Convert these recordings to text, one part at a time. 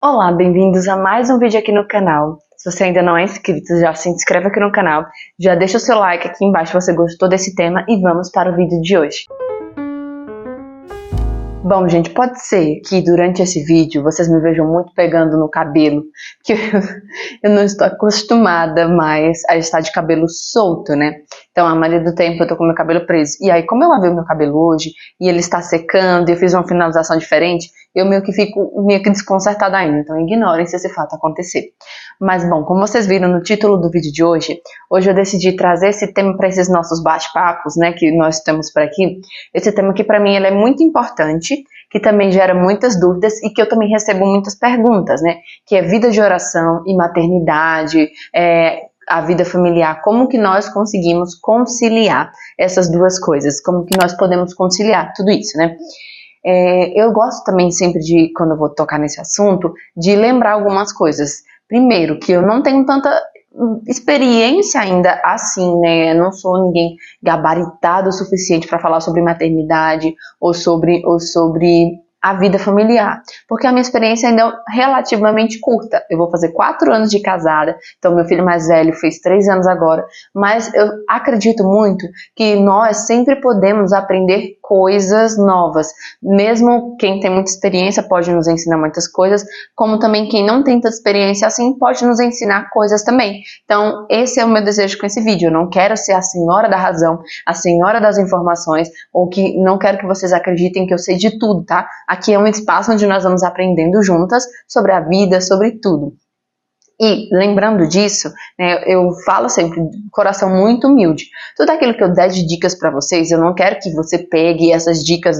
Olá, bem-vindos a mais um vídeo aqui no canal. Se você ainda não é inscrito, já se inscreve aqui no canal, já deixa o seu like aqui embaixo se você gostou desse tema e vamos para o vídeo de hoje. Bom, gente, pode ser que durante esse vídeo vocês me vejam muito pegando no cabelo, que eu não estou acostumada mais a estar de cabelo solto, né? Então, a maioria do tempo eu tô com meu cabelo preso. E aí, como eu lavei o meu cabelo hoje e ele está secando e eu fiz uma finalização diferente, eu meio que fico desconcertada ainda. Então, ignorem se esse fato acontecer. Mas, bom, como vocês viram no título do vídeo de hoje, hoje eu decidi trazer esse tema para esses nossos bate-papos, né, que nós temos por aqui. Esse tema que para mim ele é muito importante, que também gera muitas dúvidas e que eu também recebo muitas perguntas, né, que é vida de oração e maternidade, a vida familiar, como que nós conseguimos conciliar essas duas coisas, como que nós podemos conciliar tudo isso, né? Eu gosto também sempre de, quando eu vou tocar nesse assunto, de lembrar algumas coisas. Primeiro, que eu não tenho tanta experiência ainda assim, né? Eu não sou ninguém gabaritado o suficiente para falar sobre maternidade ou sobre a vida familiar, porque a minha experiência ainda é relativamente curta. Eu vou fazer 4 anos de casada, então meu filho mais velho fez 3 anos agora, mas eu acredito muito que nós sempre podemos aprender coisas novas. Mesmo quem tem muita experiência pode nos ensinar muitas coisas, como também quem não tem tanta experiência assim pode nos ensinar coisas também. Então, esse é o meu desejo com esse vídeo. Eu não quero ser a senhora da razão, a senhora das informações, ou que não quero que vocês acreditem que eu sei de tudo, tá? Aqui é um espaço onde nós vamos aprendendo juntas sobre a vida, sobre tudo. E, lembrando disso, né, eu falo sempre, coração muito humilde. Tudo aquilo que eu der de dicas para vocês, eu não quero que você pegue essas dicas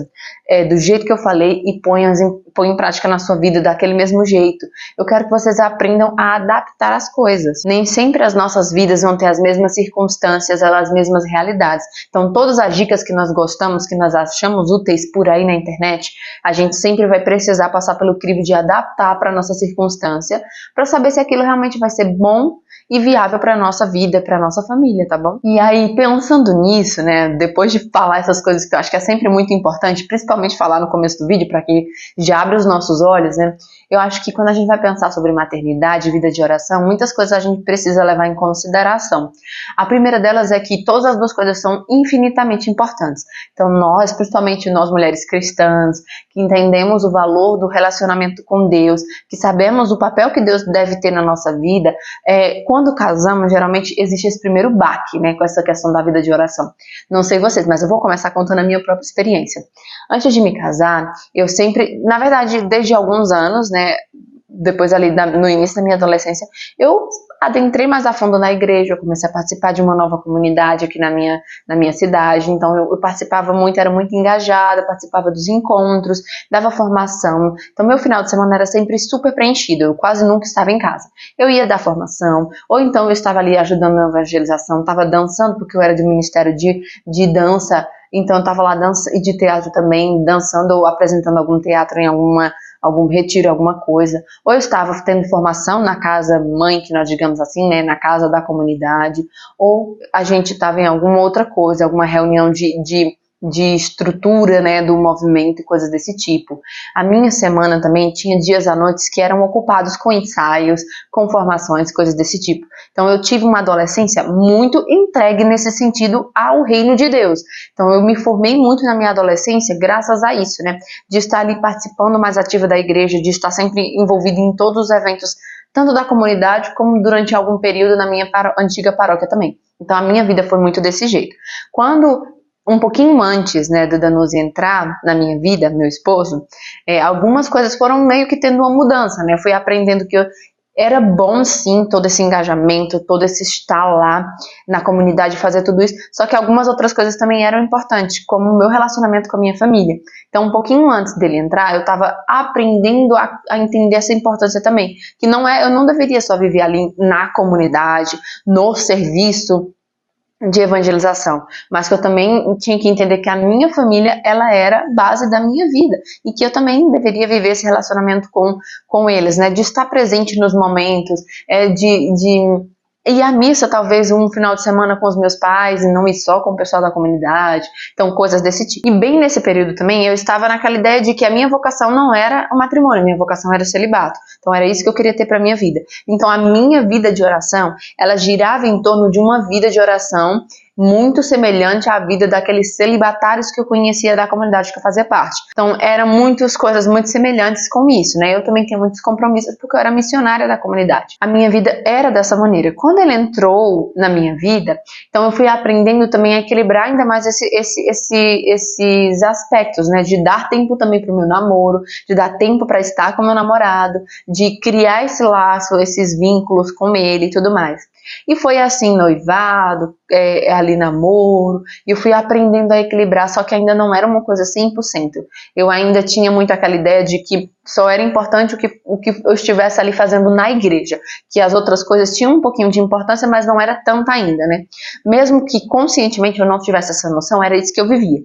do jeito que eu falei e ponha em prática na sua vida daquele mesmo jeito. Eu quero que vocês aprendam a adaptar as coisas. Nem sempre as nossas vidas vão ter as mesmas circunstâncias, as mesmas realidades. Então, todas as dicas que nós gostamos, que nós achamos úteis por aí na internet, a gente sempre vai precisar passar pelo crivo de adaptar para a nossa circunstância, para saber se aquilo realmente vai ser bom e viável para nossa vida, para nossa família, tá bom? E aí, pensando nisso, né, depois de falar essas coisas que eu acho que é sempre muito importante, principalmente falar no começo do vídeo, para que já abra os nossos olhos, né, eu acho que quando a gente vai pensar sobre maternidade, vida de oração, muitas coisas a gente precisa levar em consideração. A primeira delas é que todas as duas coisas são infinitamente importantes. Então nós, principalmente nós mulheres cristãs, que entendemos o valor do relacionamento com Deus, que sabemos o papel que Deus deve ter na nossa vida, quando casamos, geralmente existe esse primeiro baque, né, com essa questão da vida de oração. Não sei vocês, mas eu vou começar contando a minha própria experiência. Antes de me casar, eu sempre, na verdade, desde alguns anos, né, depois ali no início da minha adolescência, eu adentrei mais a fundo na igreja, eu comecei a participar de uma nova comunidade aqui na minha cidade, então eu participava muito, era muito engajada, participava dos encontros, dava formação, então meu final de semana era sempre super preenchido, eu quase nunca estava em casa. Eu ia dar formação, ou então eu estava ali ajudando na evangelização, estava dançando, porque eu era do ministério de dança, então eu estava lá e de teatro também, dançando ou apresentando algum teatro em algum retiro, alguma coisa. Ou eu estava tendo formação na casa mãe, que nós digamos assim, né, na casa da comunidade, ou a gente estava em alguma outra coisa, alguma reunião de estrutura, né, do movimento e coisas desse tipo. A minha semana também tinha dias à noite que eram ocupados com ensaios, com formações, coisas desse tipo. Então eu tive uma adolescência muito entregue nesse sentido ao reino de Deus. Então eu me formei muito na minha adolescência graças a isso, né, de estar ali participando mais ativa da igreja, de estar sempre envolvida em todos os eventos, tanto da comunidade como durante algum período na minha antiga paróquia também. Então a minha vida foi muito desse jeito. Quando um pouquinho antes, né, do Danuzi entrar na minha vida, meu esposo, algumas coisas foram meio que tendo uma mudança, né? Eu fui aprendendo que era bom sim todo esse engajamento, todo esse estar lá na comunidade, fazer tudo isso, só que algumas outras coisas também eram importantes, como o meu relacionamento com a minha família. Então, um pouquinho antes dele entrar, eu estava aprendendo a entender essa importância também, que eu não deveria só viver ali na comunidade, no serviço de evangelização, mas que eu também tinha que entender que a minha família, ela era base da minha vida, e que eu também deveria viver esse relacionamento com eles, né, de estar presente nos momentos, de ir à missa talvez um final de semana com os meus pais e não ir só com o pessoal da comunidade, então coisas desse tipo. E bem nesse período também eu estava naquela ideia de que a minha vocação não era o matrimônio, a minha vocação era o celibato, então era isso que eu queria ter para minha vida. Então a minha vida de oração, ela girava em torno de uma vida de oração muito semelhante à vida daqueles celibatários que eu conhecia da comunidade que eu fazia parte. Então, eram muitas coisas muito semelhantes com isso, né? Eu também tinha muitos compromissos porque eu era missionária da comunidade. A minha vida era dessa maneira. Quando ele entrou na minha vida, então eu fui aprendendo também a equilibrar ainda mais esses aspectos, né? De dar tempo também para o meu namoro, de dar tempo para estar com o meu namorado, de criar esse laço, esses vínculos com ele e tudo mais. E foi assim, noivado, ali namoro, e eu fui aprendendo a equilibrar, só que ainda não era uma coisa 100%. Eu ainda tinha muito aquela ideia de que só era importante o que eu estivesse ali fazendo na igreja, que as outras coisas tinham um pouquinho de importância, mas não era tanta ainda, né? Mesmo que conscientemente eu não tivesse essa noção, era isso que eu vivia.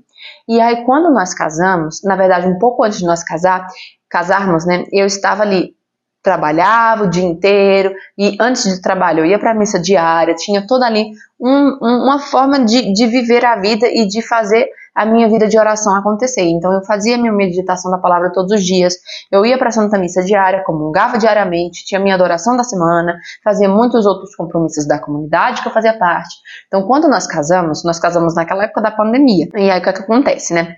E aí quando nós casamos, na verdade um pouco antes de nós casarmos, né, eu estava ali, trabalhava o dia inteiro e antes do trabalho eu ia para a missa diária, tinha toda ali uma forma de viver a vida e de fazer a minha vida de oração acontecer. Então eu fazia minha meditação da palavra todos os dias, eu ia para a Santa Missa diária, comungava diariamente, tinha minha adoração da semana, fazia muitos outros compromissos da comunidade que eu fazia parte. Então quando nós casamos naquela época da pandemia. E aí o que acontece, né?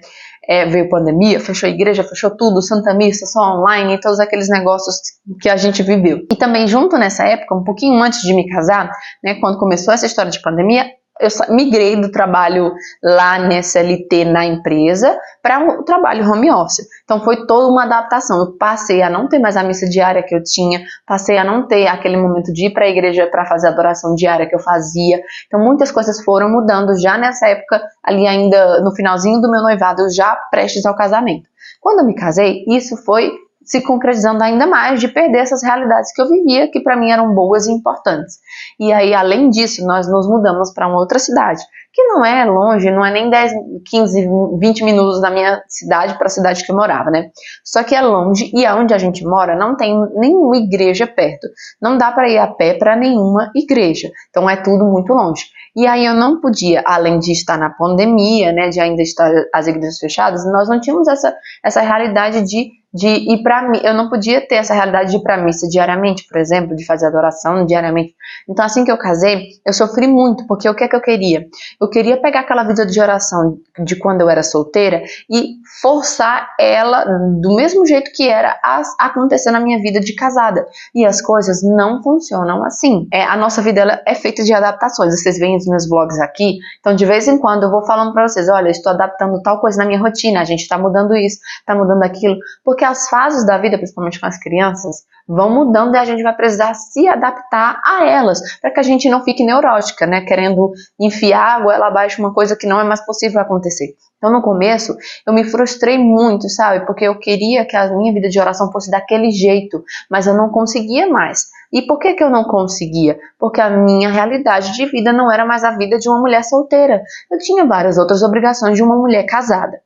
Veio pandemia, fechou a igreja, fechou tudo, Santa Missa, só online, todos aqueles negócios que a gente viveu. E também junto nessa época, um pouquinho antes de me casar, né, quando começou essa história de pandemia, eu migrei do trabalho lá nessa LT na empresa para o trabalho home office. Então foi toda uma adaptação. Eu passei a não ter mais a missa diária que eu tinha, passei a não ter aquele momento de ir para a igreja para fazer a adoração diária que eu fazia. Então muitas coisas foram mudando já nessa época, ali ainda no finalzinho do meu noivado, já prestes ao casamento. Quando eu me casei, isso foi se concretizando ainda mais, de perder essas realidades que eu vivia, que para mim eram boas e importantes. E aí, além disso, nós nos mudamos para uma outra cidade, que não é longe, não é nem 10, 15, 20 minutos da minha cidade para a cidade que eu morava, né? Só que é longe e aonde a gente mora não tem nenhuma igreja perto. Não dá para ir a pé para nenhuma igreja. Então é tudo muito longe. E aí eu não podia, além de estar na pandemia, né, de ainda estar as igrejas fechadas, nós não tínhamos essa realidade de ir para mim, eu não podia ter essa realidade de ir para missa diariamente, por exemplo, de fazer adoração diariamente. Então assim que eu casei, eu sofri muito, porque o que é que eu queria? Eu queria pegar aquela vida de oração de quando eu era solteira e forçar ela do mesmo jeito que era a acontecer na minha vida de casada. E as coisas não funcionam assim. A nossa vida ela é feita de adaptações. Vocês veem os meus vlogs aqui, então de vez em quando eu vou falando para vocês, olha, eu estou adaptando tal coisa na minha rotina, a gente está mudando isso, está mudando aquilo, porque as fases da vida, principalmente com as crianças, vão mudando e a gente vai precisar se adaptar a elas, para que a gente não fique neurótica, né, querendo enfiar a goela abaixo uma coisa que não é mais possível acontecer. Então no começo eu me frustrei muito, sabe, porque eu queria que a minha vida de oração fosse daquele jeito, mas eu não conseguia mais. E por que eu não conseguia? Porque a minha realidade de vida não era mais a vida de uma mulher solteira. Eu tinha várias outras obrigações de uma mulher casada.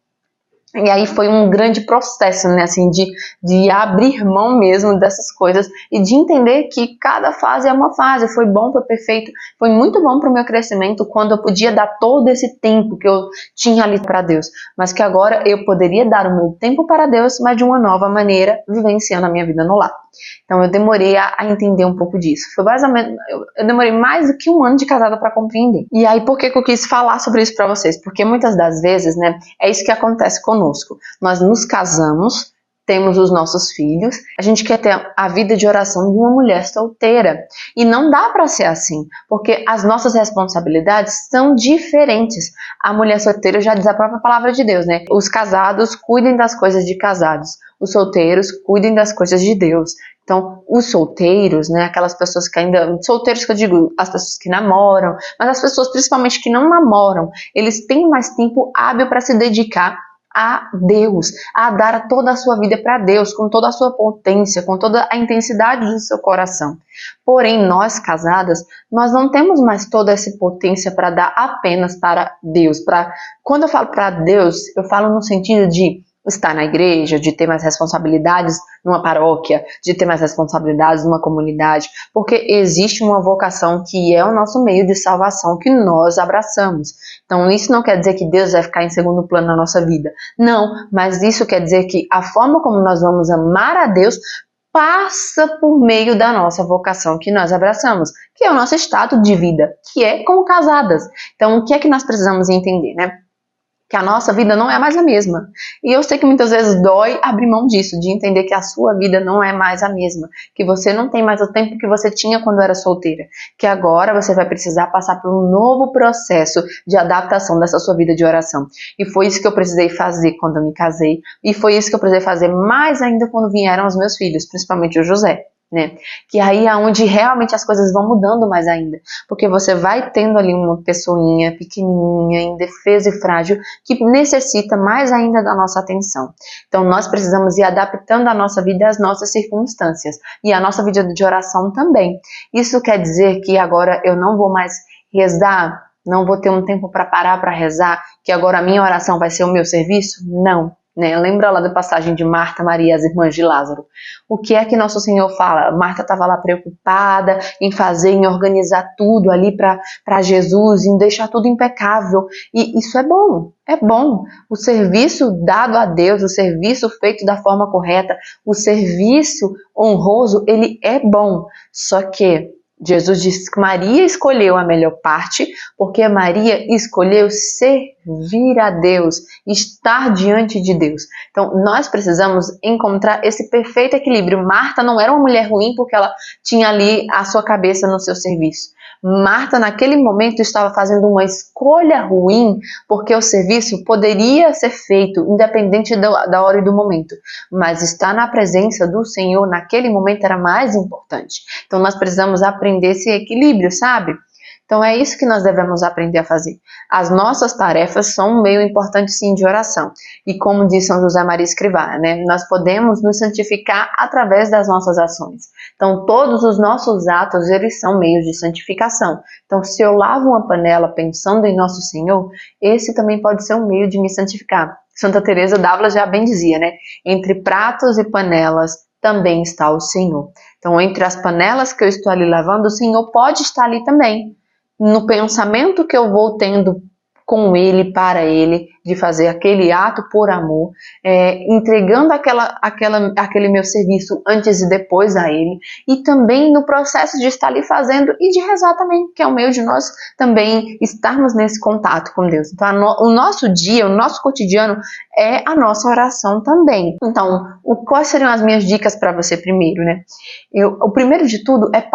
E aí foi um grande processo, né, assim, de abrir mão mesmo dessas coisas e de entender que cada fase é uma fase. Foi bom, foi perfeito, foi muito bom para o meu crescimento quando eu podia dar todo esse tempo que eu tinha ali para Deus, mas que agora eu poderia dar o meu tempo para Deus, mas de uma nova maneira, vivenciando a minha vida no lar. Então eu demorei a entender um pouco disso. Foi basicamente, eu demorei mais do que um ano de casada para compreender. E aí por que eu quis falar sobre isso para vocês? Porque muitas das vezes, né, é isso que acontece conosco. Nós nos casamos, temos os nossos filhos, a gente quer ter a vida de oração de uma mulher solteira. E não dá para ser assim, porque as nossas responsabilidades são diferentes. A mulher solteira já diz a própria palavra de Deus, né? Os casados cuidem das coisas de casados, os solteiros cuidem das coisas de Deus. Então, os solteiros, né, aquelas pessoas que ainda, solteiros que eu digo, as pessoas que namoram, mas as pessoas principalmente que não namoram, eles têm mais tempo hábil para se dedicar a Deus, a dar toda a sua vida para Deus, com toda a sua potência, com toda a intensidade do seu coração. Porém, nós casadas, nós não temos mais toda essa potência para dar apenas para Deus. Quando eu falo para Deus, eu falo no sentido de estar na igreja, de ter mais responsabilidades numa paróquia, de ter mais responsabilidades numa comunidade, porque existe uma vocação que é o nosso meio de salvação que nós abraçamos. Então isso não quer dizer que Deus vai ficar em segundo plano na nossa vida. Não, mas isso quer dizer que a forma como nós vamos amar a Deus passa por meio da nossa vocação que nós abraçamos, que é o nosso estado de vida, que é como casadas. Então o que é que nós precisamos entender, né? Que a nossa vida não é mais a mesma. E eu sei que muitas vezes dói abrir mão disso, de entender que a sua vida não é mais a mesma, que você não tem mais o tempo que você tinha quando era solteira, que agora você vai precisar passar por um novo processo de adaptação dessa sua vida de oração. E foi isso que eu precisei fazer quando eu me casei, e foi isso que eu precisei fazer mais ainda quando vieram os meus filhos, principalmente o José. Né? Que aí é onde realmente as coisas vão mudando mais ainda, porque você vai tendo ali uma pessoinha pequenininha, indefesa e frágil, que necessita mais ainda da nossa atenção. Então nós precisamos ir adaptando a nossa vida às nossas circunstâncias, e a nossa vida de oração também. Isso quer dizer que agora eu não vou mais rezar, não vou ter um tempo para parar para rezar, que agora a minha oração vai ser o meu serviço? Não. Né? Lembra lá da passagem de Marta, Maria e as irmãs de Lázaro? O que é que Nosso Senhor fala? Marta estava lá preocupada em fazer, em organizar tudo ali para Jesus, em deixar tudo impecável. E isso é bom, é bom. O serviço dado a Deus, o serviço feito da forma correta, o serviço honroso, ele é bom. Só que Jesus disse que Maria escolheu a melhor parte, porque Maria escolheu servir a Deus, estar diante de Deus. Então, nós precisamos encontrar esse perfeito equilíbrio. Marta não era uma mulher ruim porque ela tinha ali a sua cabeça no seu serviço. Marta, naquele momento, estava fazendo uma escolha ruim, porque o serviço poderia ser feito, independente da hora e do momento. Mas estar na presença do Senhor, naquele momento, era mais importante. Então, nós precisamos aprender esse equilíbrio, sabe? Então, é isso que nós devemos aprender a fazer. As nossas tarefas são um meio importante, sim, de oração. E como diz São José Maria Escrivá, né? Nós podemos nos santificar através das nossas ações. Então, todos os nossos atos, eles são meios de santificação. Então, se eu lavo uma panela pensando em Nosso Senhor, esse também pode ser um meio de me santificar. Santa Teresa d'Ávila já bem dizia, né? Entre pratos e panelas também está o Senhor. Então, entre as panelas que eu estou ali lavando, o Senhor pode estar ali também. No pensamento que eu vou tendo com Ele, para Ele, de fazer aquele ato por amor, entregando aquele meu serviço antes e depois a Ele, e também no processo de estar ali fazendo e de rezar também, que é o meio de nós também estarmos nesse contato com Deus. Então, o nosso dia, o nosso cotidiano é a nossa oração também. Então, quais seriam as minhas dicas para você primeiro, né? O primeiro de tudo é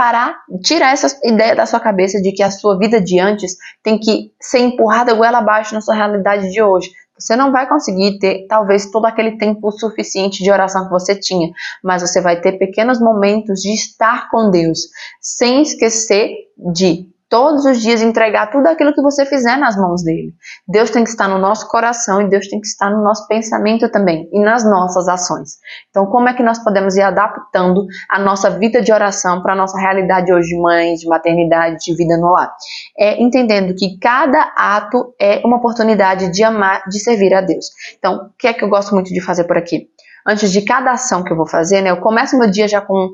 tirar essa ideia da sua cabeça de que a sua vida de antes tem que ser empurrada goela abaixo na sua realidade de hoje. Você não vai conseguir ter, talvez, todo aquele tempo suficiente de oração que você tinha, mas você vai ter pequenos momentos de estar com Deus, sem esquecer de todos os dias entregar tudo aquilo que você fizer nas mãos dele. Deus tem que estar no nosso coração e Deus tem que estar no nosso pensamento também e nas nossas ações. Então, como é que nós podemos ir adaptando a nossa vida de oração para a nossa realidade hoje de mãe, de maternidade, de vida no lar? Entendendo que cada ato é uma oportunidade de amar, de servir a Deus. Então, o que é que eu gosto muito de fazer por aqui? Antes de cada ação que eu vou fazer, né, eu começo meu dia já com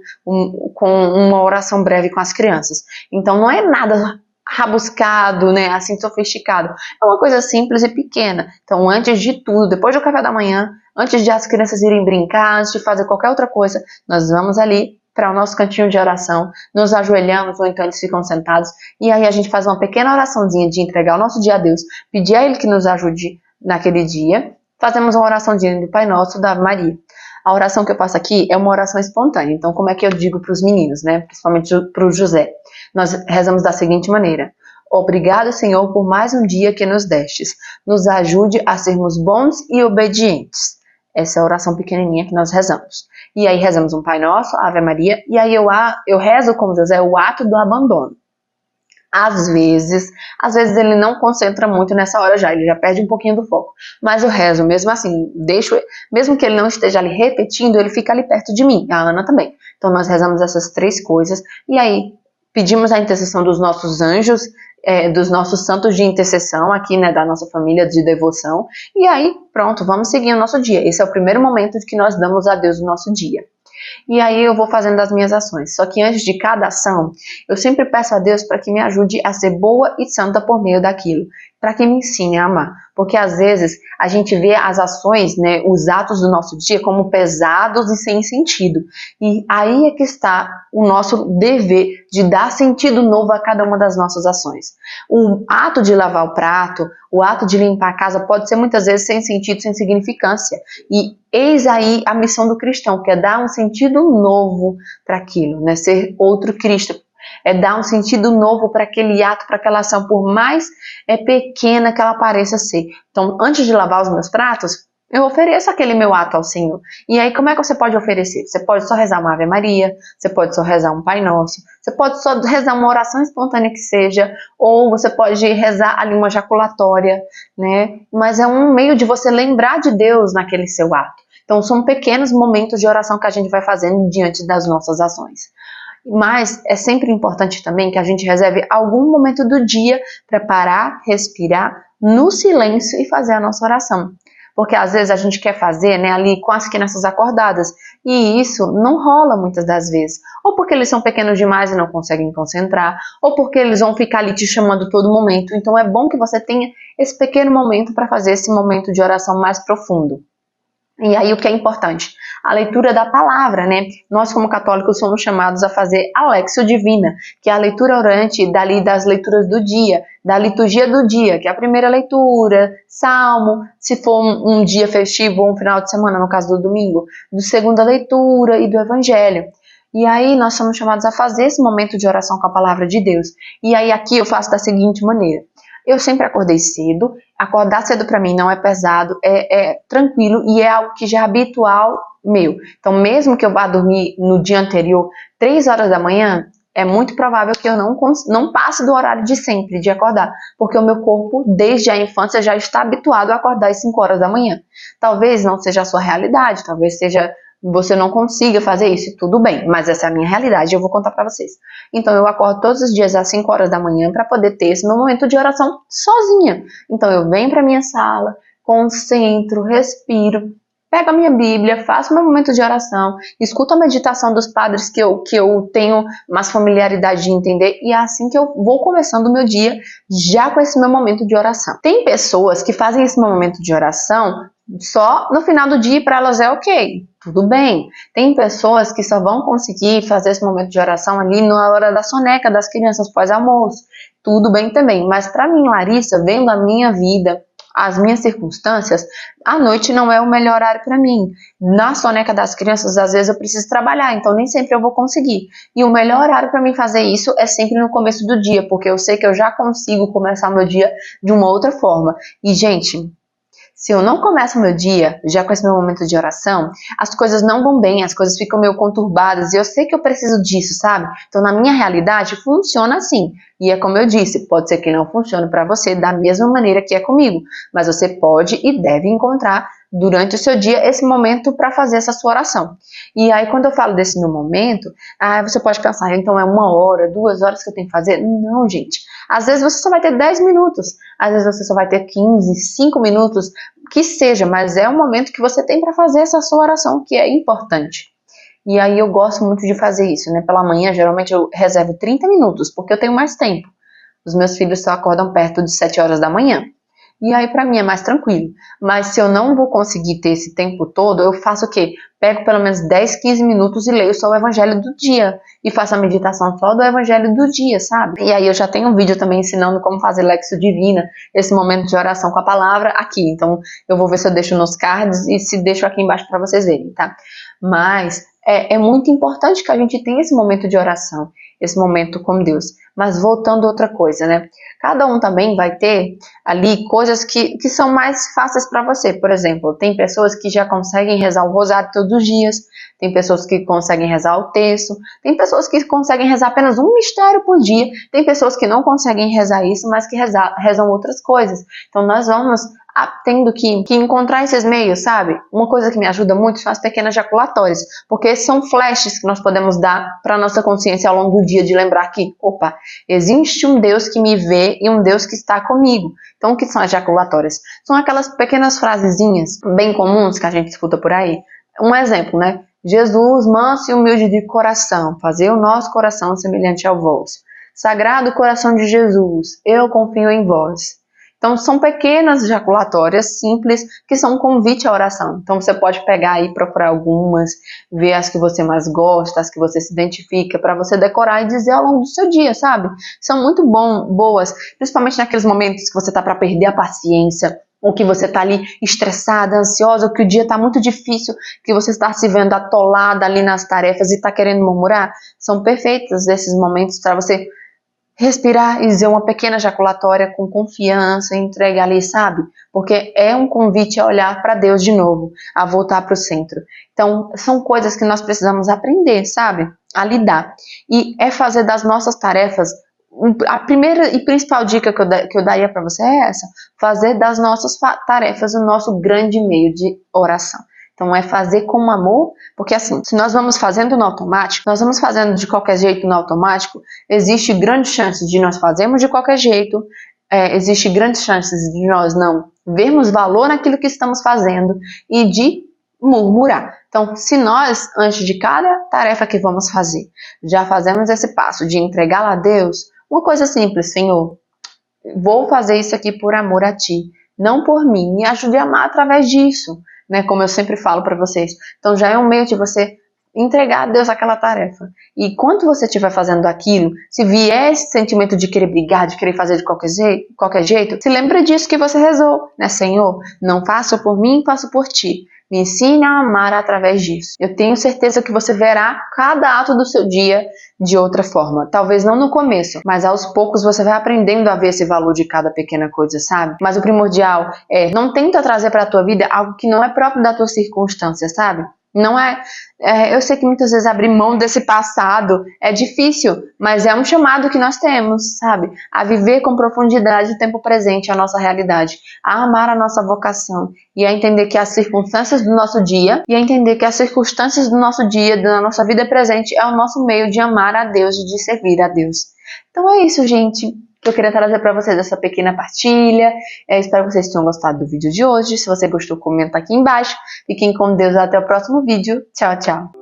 uma oração breve com as crianças. Então, não é nada rabuscado, né, assim, sofisticado. É uma coisa simples e pequena. Então, antes de tudo, depois do café da manhã, antes de as crianças irem brincar, antes de fazer qualquer outra coisa, nós vamos ali para o nosso cantinho de oração, nos ajoelhamos, ou então eles ficam sentados, e aí a gente faz uma pequena oraçãozinha de entregar o nosso dia a Deus, pedir a Ele que nos ajude naquele dia. Fazemos uma oraçãozinha do Pai Nosso, da Maria. A oração que eu faço aqui é uma oração espontânea. Então, como é que eu digo para os meninos, né? Principalmente para o José? Nós rezamos da seguinte maneira: obrigado, Senhor, por mais um dia que nos destes. Nos ajude a sermos bons e obedientes. Essa é a oração pequenininha que nós rezamos. E aí rezamos um Pai Nosso, Ave Maria, e aí eu rezo com José o ato do abandono. Às vezes ele não concentra muito nessa hora já, ele já perde um pouquinho do foco. Mas eu rezo, mesmo assim, mesmo que ele não esteja ali repetindo, ele fica ali perto de mim, a Ana também. Então nós rezamos essas 3 coisas, e aí pedimos a intercessão dos nossos anjos, dos nossos santos de intercessão aqui, né, da nossa família de devoção, e aí pronto, vamos seguir o nosso dia. Esse é o primeiro momento que nós damos a Deus o nosso dia. E aí eu vou fazendo as minhas ações. Só que antes de cada ação, eu sempre peço a Deus para que me ajude a ser boa e santa por meio daquilo, para que me ensine a amar. Porque às vezes a gente vê as ações, né, os atos do nosso dia como pesados e sem sentido. E aí é que está o nosso dever de dar sentido novo a cada uma das nossas ações. O ato de lavar o prato, o ato de limpar a casa pode ser muitas vezes sem sentido, sem significância. E eis aí a missão do cristão, que é dar um sentido novo para aquilo, né? Ser outro Cristo. É dar um sentido novo para aquele ato, para aquela ação, por mais pequena que ela pareça ser. Então, antes de lavar os meus pratos, eu ofereço aquele meu ato ao Senhor. E aí, como é que você pode oferecer? Você pode só rezar uma Ave Maria, você pode só rezar um Pai Nosso, você pode só rezar uma oração espontânea que seja, ou você pode rezar ali uma jaculatória, né? Mas é um meio de você lembrar de Deus naquele seu ato. Então, são pequenos momentos de oração que a gente vai fazendo diante das nossas ações. Mas é sempre importante também que a gente reserve algum momento do dia para parar, respirar no silêncio e fazer a nossa oração. Porque às vezes a gente quer fazer, né, ali com as crianças acordadas, e isso não rola muitas das vezes. Ou porque eles são pequenos demais e não conseguem concentrar, ou porque eles vão ficar ali te chamando todo momento. Então é bom que você tenha esse pequeno momento para fazer esse momento de oração mais profundo. E aí o que é importante? A leitura da palavra, né? Nós como católicos somos chamados a fazer a Léxio Divina, que é a leitura orante dali das leituras do dia, da liturgia do dia, que é a primeira leitura, salmo, se for um dia festivo ou um final de semana, no caso do domingo, do segunda leitura e do evangelho. E aí nós somos chamados a fazer esse momento de oração com a palavra de Deus. E aí aqui eu faço da seguinte maneira. Eu sempre acordei cedo, acordar cedo para mim não é pesado, é tranquilo e é algo que já é habitual meu. Então mesmo que eu vá dormir no dia anterior, 3 horas da manhã, é muito provável que eu não passe do horário de sempre de acordar, porque o meu corpo desde a infância já está habituado a acordar às 5 horas da manhã. Talvez não seja a sua realidade, talvez você não consiga fazer isso, tudo bem, mas essa é a minha realidade e eu vou contar para vocês. Então eu acordo todos os dias às 5 horas da manhã para poder ter esse meu momento de oração sozinha. Então eu venho para minha sala, concentro, respiro, pego a minha Bíblia, faço meu momento de oração, escuto a meditação dos padres que eu tenho mais familiaridade de entender e é assim que eu vou começando o meu dia já com esse meu momento de oração. Tem pessoas que fazem esse meu momento de oração só no final do dia, para elas é ok, tudo bem. Tem pessoas que só vão conseguir fazer esse momento de oração ali na hora da soneca das crianças pós-almoço, tudo bem também. Mas para mim, Larissa, vendo a minha vida, as minhas circunstâncias, a noite não é o melhor horário para mim. Na soneca das crianças, às vezes eu preciso trabalhar, então nem sempre eu vou conseguir. E o melhor horário para mim fazer isso é sempre no começo do dia, porque eu sei que eu já consigo começar meu dia de uma outra forma. E, gente, se eu não começo o meu dia já com esse meu momento de oração, as coisas não vão bem, as coisas ficam meio conturbadas e eu sei que eu preciso disso, sabe? Então, na minha realidade, funciona assim. E é como eu disse, pode ser que não funcione para você da mesma maneira que é comigo, mas você pode e deve encontrar durante o seu dia esse momento para fazer essa sua oração. E aí, quando eu falo desse meu momento, você pode pensar, então é 1 hora, 2 horas que eu tenho que fazer? Não, gente. Às vezes você só vai ter 10 minutos, às vezes você só vai ter 15, 5 minutos, que seja, mas é um momento que você tem para fazer essa sua oração, que é importante. E aí eu gosto muito de fazer isso, né? Pela manhã, geralmente eu reservo 30 minutos, porque eu tenho mais tempo. Os meus filhos só acordam perto de 7 horas da manhã. E aí pra mim é mais tranquilo. Mas se eu não vou conseguir ter esse tempo todo, eu faço o quê? Pego pelo menos 10, 15 minutos e leio só o evangelho do dia. E faço a meditação só do evangelho do dia, sabe? E aí eu já tenho um vídeo também ensinando como fazer Léxio Divina, esse momento de oração com a palavra aqui. Então eu vou ver se eu deixo nos cards e se deixo aqui embaixo pra vocês verem, tá? Mas é muito importante que a gente tenha esse momento de oração, esse momento com Deus. Mas voltando a outra coisa, né? Cada um também vai ter ali coisas que são mais fáceis para você. Por exemplo, tem pessoas que já conseguem rezar o rosário todos os dias, tem pessoas que conseguem rezar o terço, tem pessoas que conseguem rezar apenas um mistério por dia, tem pessoas que não conseguem rezar isso, mas que rezam outras coisas. Então nós vamos tendo que encontrar esses meios, sabe? Uma coisa que me ajuda muito são as pequenas jaculatórias, porque são flashes que nós podemos dar para nossa consciência ao longo do dia, de lembrar que, opa, existe um Deus que me vê e um Deus que está comigo. Então, o que são as jaculatórias? São aquelas pequenas frasezinhas bem comuns que a gente escuta por aí. Um exemplo, né? Jesus, manso e humilde de coração, fazer o nosso coração semelhante ao vosso. Sagrado coração de Jesus, eu confio em vós. Então, são pequenas jaculatórias simples que são um convite à oração. Então, você pode pegar e procurar algumas, ver as que você mais gosta, as que você se identifica, para você decorar e dizer ao longo do seu dia, sabe? São muito boas, principalmente naqueles momentos que você está para perder a paciência, ou que você está ali estressada, ansiosa, ou que o dia está muito difícil, que você está se vendo atolada ali nas tarefas e está querendo murmurar. São perfeitos esses momentos para você respirar e dizer uma pequena jaculatória com confiança, entregar ali, sabe? Porque é um convite a olhar para Deus de novo, a voltar para o centro. Então, são coisas que nós precisamos aprender, sabe? A lidar. E é fazer das nossas tarefas. A primeira e principal dica que eu daria para você é essa: fazer das nossas tarefas o nosso grande meio de oração. Então, é fazer com amor, porque assim, se nós vamos fazendo no automático, nós vamos fazendo de qualquer jeito no automático, existe grande chance de nós fazermos de qualquer jeito, existe grandes chances de nós não vermos valor naquilo que estamos fazendo e de murmurar. Então, se nós, antes de cada tarefa que vamos fazer, já fazemos esse passo de entregá-la a Deus, uma coisa simples: Senhor, vou fazer isso aqui por amor a Ti, não por mim, me ajude a amar através disso, né? Como eu sempre falo para vocês. Então já é um meio de você entregar a Deus aquela tarefa. E enquanto você estiver fazendo aquilo, se vier esse sentimento de querer brigar, de querer fazer de qualquer jeito, se lembra disso que você rezou, né? Senhor, não faço por mim, faço por Ti. Me ensine a amar através disso. Eu tenho certeza que você verá cada ato do seu dia de outra forma. Talvez não no começo, mas aos poucos você vai aprendendo a ver esse valor de cada pequena coisa, sabe? Mas o primordial é, não tenta trazer para a tua vida algo que não é próprio da tua circunstância, sabe? Não eu sei que muitas vezes abrir mão desse passado é difícil, mas é um chamado que nós temos, sabe? A viver com profundidade o tempo presente, a nossa realidade, a amar a nossa vocação e a entender que as circunstâncias do nosso dia, da nossa vida presente, é o nosso meio de amar a Deus e de servir a Deus. Então é isso, gente, que eu queria trazer para vocês essa pequena partilha. Espero que vocês tenham gostado do vídeo de hoje. Se você gostou, comenta aqui embaixo. Fiquem com Deus, até o próximo vídeo. Tchau, tchau.